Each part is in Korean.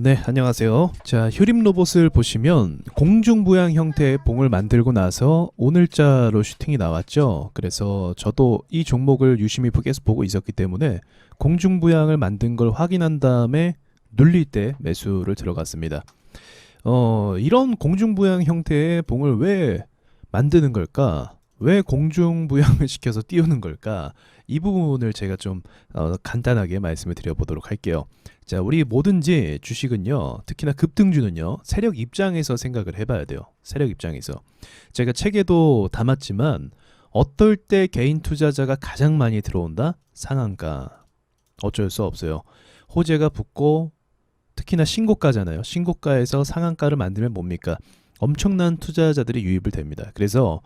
네, 안녕하세요. 자, 휴림 로봇을 보시면 공중부양 형태의 봉을 만들고 나서 오늘자로 슈팅이 나왔죠. 그래서 저도 이 종목을 유심히 계속 보고 있었기 때문에 공중부양을 만든 걸 확인한 다음에 눌릴 때 매수를 들어갔습니다. 이런 공중부양 형태의 봉을 왜 만드는 걸까? 왜 공중부양을 시켜서 띄우는 걸까? 이 부분을 제가 좀 간단하게 말씀을 드려보도록 할게요. 자, 우리 뭐든지 주식은요, 특히나 급등주는요, 세력 입장에서 생각을 해봐야 돼요. 세력 입장에서. 제가 책에도 담았지만 어떨 때 개인 투자자가 가장 많이 들어온다? 상한가. 어쩔 수 없어요. 호재가 붙고 특히나 신고가잖아요. 신고가에서 상한가를 만들면 뭡니까? 엄청난 투자자들이 유입을 됩니다. 그래서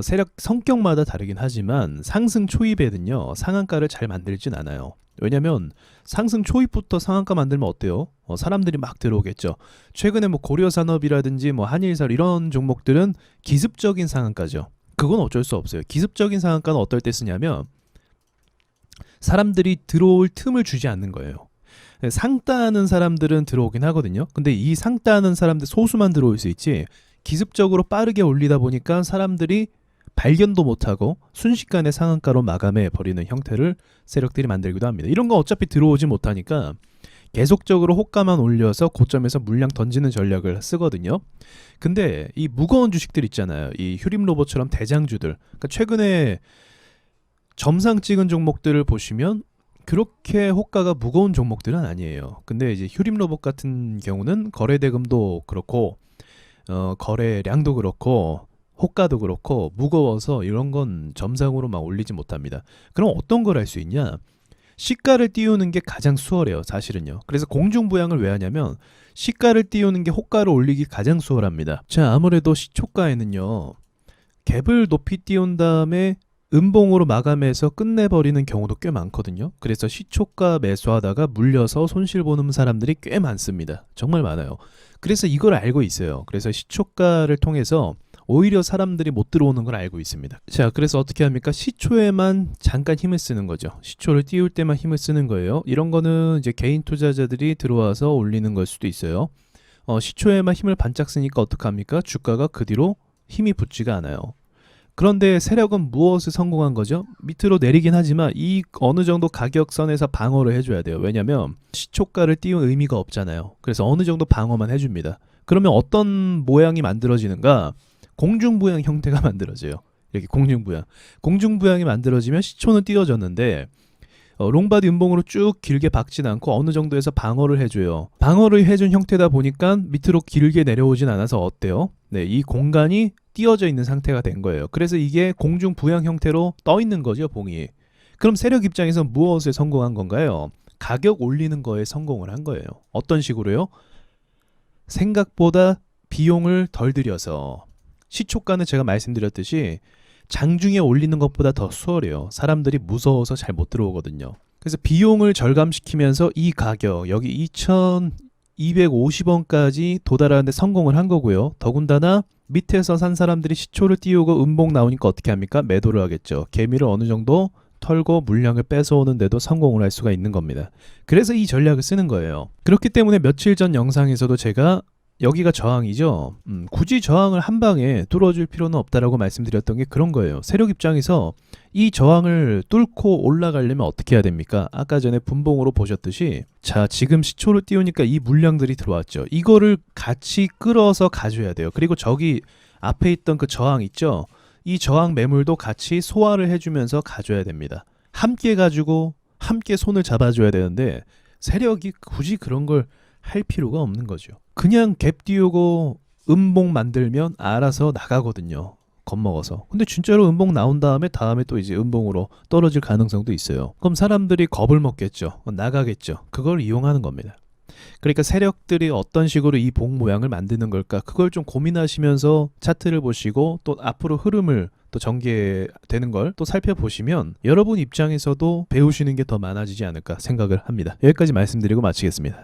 세력 성격마다 다르긴 하지만 상승 초입에는요, 상한가를 잘 만들진 않아요. 왜냐면 상승 초입부터 상한가 만들면 어때요? 사람들이 막 들어오겠죠. 최근에 뭐 고려산업이라든지 뭐 한일설 이런 종목들은 기습적인 상한가죠. 그건 어쩔 수 없어요. 기습적인 상한가는 어떨 때 쓰냐면 사람들이 들어올 틈을 주지 않는 거예요. 상 따는 사람들은 들어오긴 하거든요. 근데 이 상 따는 사람들 소수만 들어올 수 있지, 기습적으로 빠르게 올리다 보니까 사람들이 발견도 못하고 순식간에 상한가로 마감해 버리는 형태를 세력들이 만들기도 합니다. 이런 거 어차피 들어오지 못하니까 계속적으로 호가만 올려서 고점에서 물량 던지는 전략을 쓰거든요. 근데 이 무거운 주식들 있잖아요. 이 휴림 로봇처럼 대장주들, 그러니까 최근에 점상 찍은 종목들을 보시면 그렇게 호가가 무거운 종목들은 아니에요. 근데 이제 휴림 로봇 같은 경우는 거래 대금도 그렇고 거래량도 그렇고 호가도 그렇고 무거워서 이런 건 점상으로 막 올리지 못합니다. 그럼 어떤 걸 할 수 있냐? 시가를 띄우는 게 가장 수월해요, 사실은요. 그래서 공중부양을 왜 하냐면 시가를 띄우는 게 호가를 올리기 가장 수월합니다. 자, 아무래도 시초가에는요, 갭을 높이 띄운 다음에 음봉으로 마감해서 끝내버리는 경우도 꽤 많거든요. 그래서 시초가 매수하다가 물려서 손실 보는 사람들이 꽤 많습니다. 정말 많아요. 그래서 이걸 알고 있어요. 그래서 시초가를 통해서 오히려 사람들이 못 들어오는 걸 알고 있습니다. 자, 그래서 어떻게 합니까? 시초에만 잠깐 힘을 쓰는 거죠. 시초를 띄울 때만 힘을 쓰는 거예요. 이런 거는 이제 개인 투자자들이 들어와서 올리는 걸 수도 있어요. 시초에만 힘을 반짝 쓰니까 어떡합니까? 주가가 그 뒤로 힘이 붙지가 않아요. 그런데 세력은 무엇을 성공한 거죠? 밑으로 내리긴 하지만 이 어느 정도 가격선에서 방어를 해줘야 돼요. 왜냐면 시초가를 띄운 의미가 없잖아요. 그래서 어느 정도 방어만 해줍니다. 그러면 어떤 모양이 만들어지는가? 공중부양 형태가 만들어져요. 이렇게 공중부양이 만들어지면 시초는 띄워졌는데 롱바디 음봉으로 쭉 길게 박진 않고 어느 정도에서 방어를 해줘요. 방어를 해준 형태다 보니까 밑으로 길게 내려오진 않아서 어때요? 네, 이 공간이 띄어져 있는 상태가 된 거예요. 그래서 이게 공중부양 형태로 떠 있는 거죠, 봉이. 그럼 세력 입장에서 무엇에 성공한 건가요? 가격 올리는 거에 성공을 한 거예요. 어떤 식으로요? 생각보다 비용을 덜 들여서. 시초가는 제가 말씀드렸듯이 장중에 올리는 것보다 더 수월해요. 사람들이 무서워서 잘 못 들어오거든요. 그래서 비용을 절감시키면서 이 가격, 여기 2,250원까지 도달하는데 성공을 한 거고요. 더군다나 밑에서 산 사람들이 시초를 띄우고 음봉 나오니까 어떻게 합니까? 매도를 하겠죠. 개미를 어느 정도 털고 물량을 뺏어오는데도 성공을 할 수가 있는 겁니다. 그래서 이 전략을 쓰는 거예요. 그렇기 때문에 며칠 전 영상에서도 제가 여기가 저항이죠. 굳이 저항을 한 방에 뚫어줄 필요는 없다라고 말씀드렸던 게 그런 거예요. 세력 입장에서 이 저항을 뚫고 올라가려면 어떻게 해야 됩니까? 아까 전에 분봉으로 보셨듯이, 자, 지금 시초를 띄우니까 이 물량들이 들어왔죠. 이거를 같이 끌어서 가져야 돼요. 그리고 저기 앞에 있던 그 저항 있죠? 이 저항 매물도 같이 소화를 해주면서 가져야 됩니다. 함께 가지고 함께 손을 잡아줘야 되는데 세력이 굳이 그런 걸 할 필요가 없는 거죠. 그냥 갭 띄우고 음봉 만들면 알아서 나가거든요. 겁먹어서. 근데 진짜로 음봉 나온 다음에 또 이제 음봉으로 떨어질 가능성도 있어요. 그럼 사람들이 겁을 먹겠죠. 나가겠죠. 그걸 이용하는 겁니다. 그러니까 세력들이 어떤 식으로 이 봉 모양을 만드는 걸까? 그걸 좀 고민하시면서 차트를 보시고 또 앞으로 흐름을 또 전개되는 걸 또 살펴보시면 여러분 입장에서도 배우시는 게 더 많아지지 않을까 생각을 합니다. 여기까지 말씀드리고 마치겠습니다.